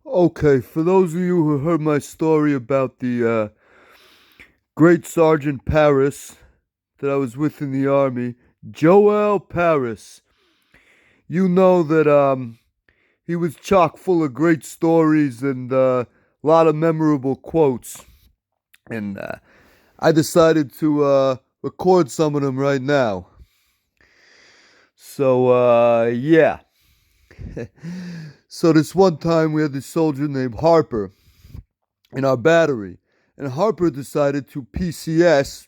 Okay, for those of you who heard my story about the great Sergeant Parris that I was with in the army, Joel Parris, you know that he was chock full of great stories and a lot of memorable quotes. And I decided to record some of them right now. So yeah. So this one time we had this soldier named Harper in our battery, and Harper decided to PCS,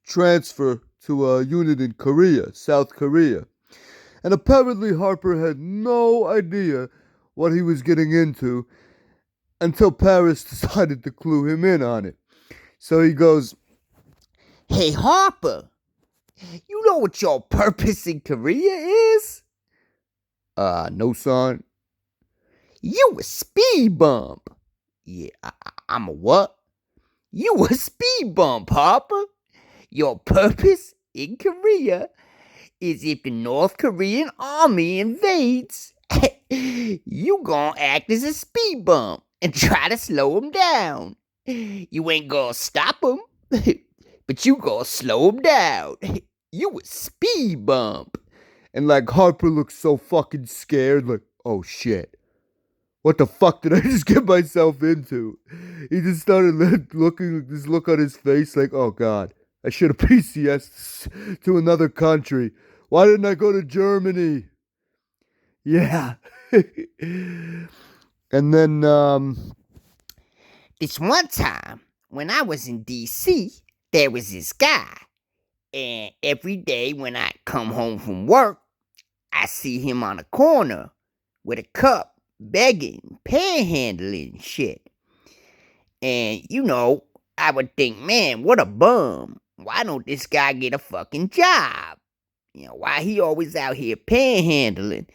transfer to a unit in Korea, South Korea. And apparently Harper had no idea what he was getting into until Paris decided to clue him in on it. So he goes, Hey, Harper, you know what your purpose in Korea is? no, son. You a speed bump. Yeah, I'm a what? You a speed bump, Harper. Your purpose in Korea is if the North Korean army invades, you gonna act as a speed bump and try to slow them down. You ain't gonna stop them, but you gonna slow them down. You a speed bump. And like Harper looked so fucking scared, like, oh shit. What the fuck did I just get myself into? He just started looking, this look on his face, like, oh god, I should have PCS to another country. Why didn't I go to Germany? Yeah. And then, This one time, when I was in D.C., there was this guy, and every day when I come home from work, I see him on a corner with a cup, begging, panhandling shit. And, I would think, man, what a bum. Why don't this guy get a fucking job? Why he always out here panhandling?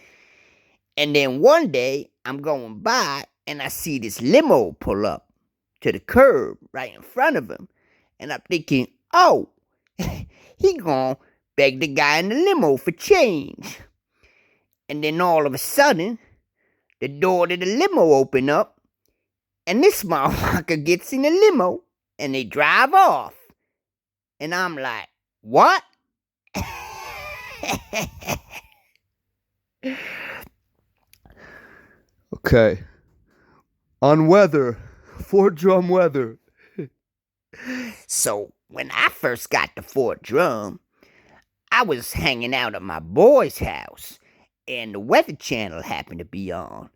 And then one day, I'm going by and I see this limo pull up to the curb right in front of him. And I'm thinking, oh, he gonna beg the guy in the limo for change. And then all of a sudden, the door to the limo open up, and this motherfucker gets in the limo, and they drive off. And I'm like, what? okay. On weather, Fort Drum weather. So when I first got to Fort Drum, I was hanging out at my boy's house, and the Weather Channel happened to be on,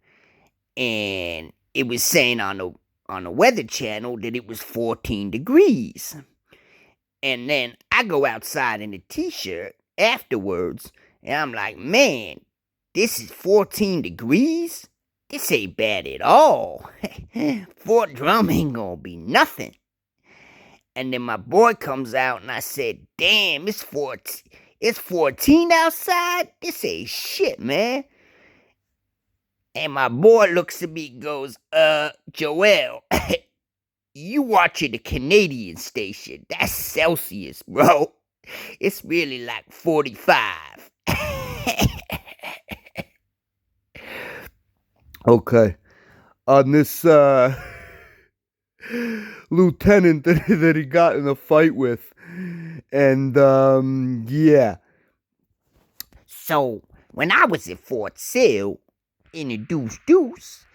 and it was saying on the Weather Channel that it was 14 degrees. And then I go outside in a t-shirt afterwards, and I'm like, man, this is 14 degrees? This ain't bad at all. Fort Drum ain't gonna be nothing. And then my boy comes out, and I said, damn, it's 14 outside? This ain't shit, man. And my boy looks at me and goes, Joel, you watching the Canadian station. That's Celsius, bro. It's really like 45. Okay. On this lieutenant that he got in a fight with. And yeah. So, when I was at Fort Sill in the Deuce Deuce,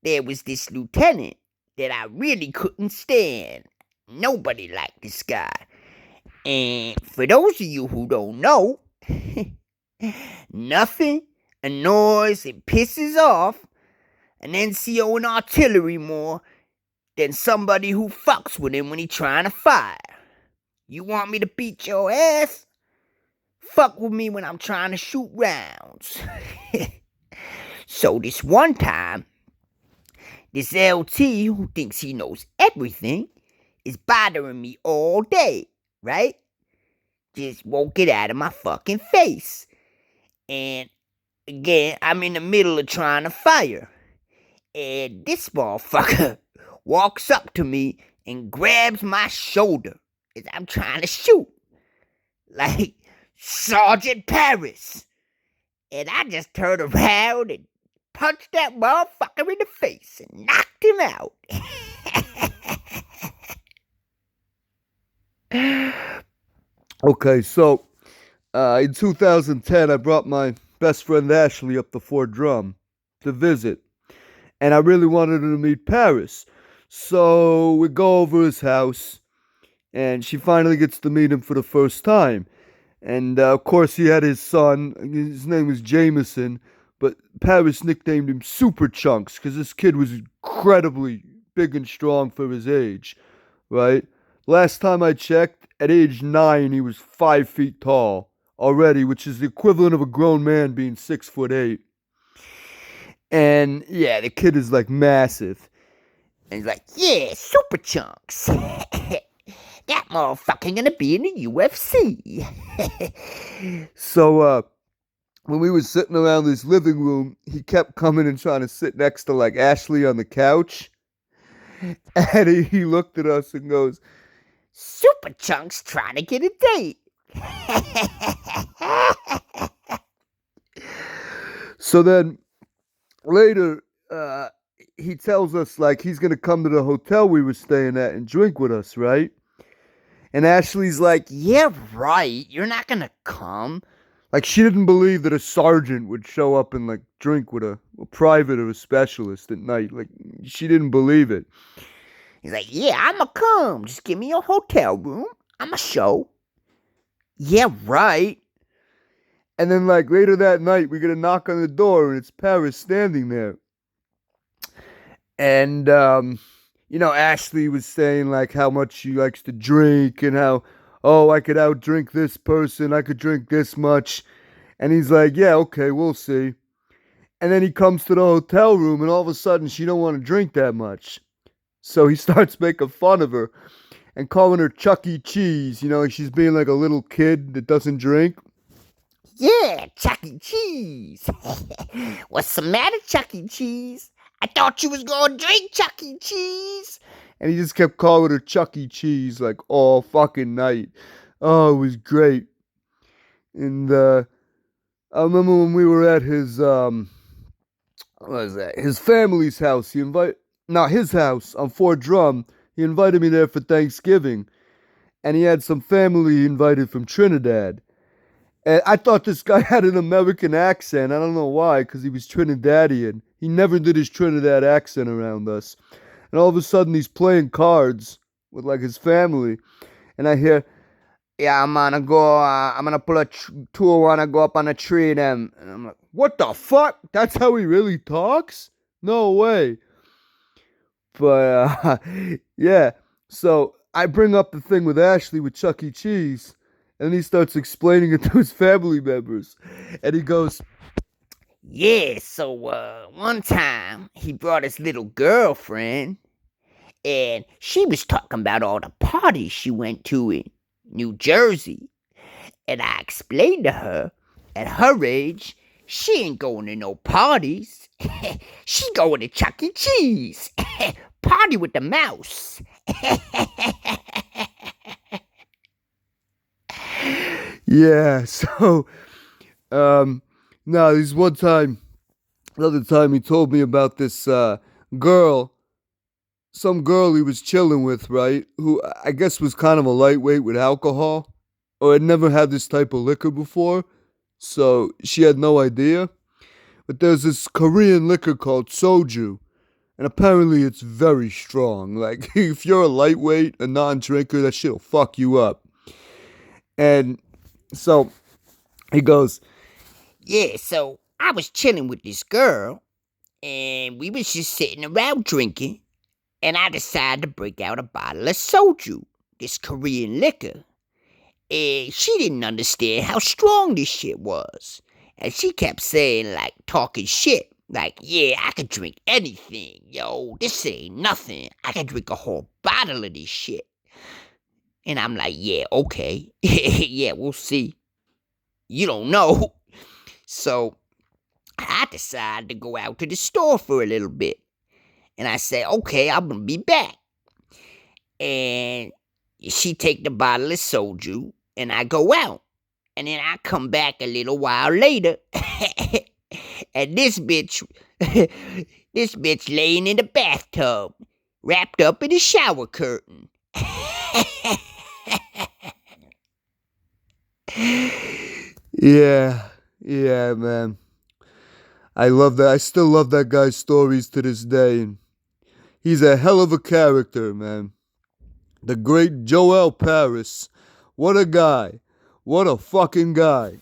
there was this lieutenant that I really couldn't stand. Nobody liked this guy. And for those of you who don't know, nothing annoys and pisses off an NCO in artillery more than somebody who fucks with him when he trying to fire. You want me to beat your ass? Fuck with me when I'm trying to shoot rounds. So this one time, this LT who thinks he knows everything is bothering me all day, right? Just won't get out of my fucking face. And again, I'm in the middle of trying to fire. And this motherfucker walks up to me and grabs my shoulder as I'm trying to shoot. Like Sergeant Parris. And I just turn around and punched that motherfucker in the face and knocked him out. Okay, so in 2010, I brought my best friend Ashley up to Fort Drum to visit, and I really wanted her to meet Parris. So we go over his house, and she finally gets to meet him for the first time. And of course, he had his son. His name was Jameson, but Parris nicknamed him Super Chunks because this kid was incredibly big and strong for his age, right? Last time I checked, at age 9, he was 5 feet tall already, which is the equivalent of a grown man being 6'8". And yeah, the kid is like massive. And he's like, yeah, Super Chunks. That motherfucker gonna be in the UFC. So when we were sitting around this living room, he kept coming and trying to sit next to like Ashley on the couch. And he looked at us and goes, Super Chunks trying to get a date. So then later, he tells us like he's gonna come to the hotel we were staying at and drink with us, right? And Ashley's like, Yeah, right. You're not gonna come. like she didn't believe that a sergeant would show up and like drink with a private or a specialist at night. Like she didn't believe it. He's like, yeah, I'ma come. Just give me a hotel room. I'ma show. Yeah, right. And then like later that night, we get a knock on the door and it's Parris standing there. And Ashley was saying like how much she likes to drink and how, oh, I could outdrink this person, I could drink this much. And he's like, yeah, okay, we'll see. And then he comes to the hotel room and all of a sudden she don't want to drink that much. So he starts making fun of her and calling her Chuck E. Cheese, like she's being like a little kid that doesn't drink. Yeah, Chuck E. Cheese. What's the matter, Chuck E. Cheese? I thought you was gonna drink Chuck E. Cheese. And he just kept calling her Chuck E. Cheese like all fucking night. Oh, it was great. And I remember when we were at his what was that? His family's house. His house on Fort Drum. He invited me there for Thanksgiving, and he had some family he invited from Trinidad. And I thought this guy had an American accent. I don't know why, because he was Trinidadian. He never did his Trinidad accent around us. And all of a sudden, he's playing cards with like his family, and I hear, "Yeah, I'm gonna go. I'm gonna pull a tour. Wanna go up on a tree?" And I'm like, "What the fuck? That's how he really talks? No way." But yeah. So I bring up the thing with Ashley with Chuck E. Cheese, and he starts explaining it to his family members, and he goes, Yeah, so one time he brought his little girlfriend, and she was talking about all the parties she went to in New Jersey. And I explained to her, at her age, she ain't going to no parties. She going to Chuck E. Cheese. Party with the mouse. yeah. So no, this one time, another time he told me about this girl, some girl he was chilling with, right? Who I guess was kind of a lightweight with alcohol, or had never had this type of liquor before, so she had no idea. But there's this Korean liquor called soju, and apparently it's very strong. Like if you're a lightweight, a non-drinker, that shit'll fuck you up. And so he goes, Yeah, so I was chilling with this girl, and we was just sitting around drinking, and I decided to break out a bottle of soju, this Korean liquor. And she didn't understand how strong this shit was. And she kept saying, like, talking shit. Like, yeah, I could drink anything. Yo, this ain't nothing. I could drink a whole bottle of this shit. And I'm like, yeah, okay. Yeah, we'll see. You don't know. So I decided to go out to the store for a little bit. And I said, okay, I'm going to be back. And she take the bottle of soju, and I go out. And then I come back a little while later, And this bitch, this bitch laying in the bathtub, wrapped up in a shower curtain. Yeah, yeah, man. I love that. I still love that guy's stories to this day. And he's a hell of a character, man. The great Joel Parris. What a guy. What a fucking guy.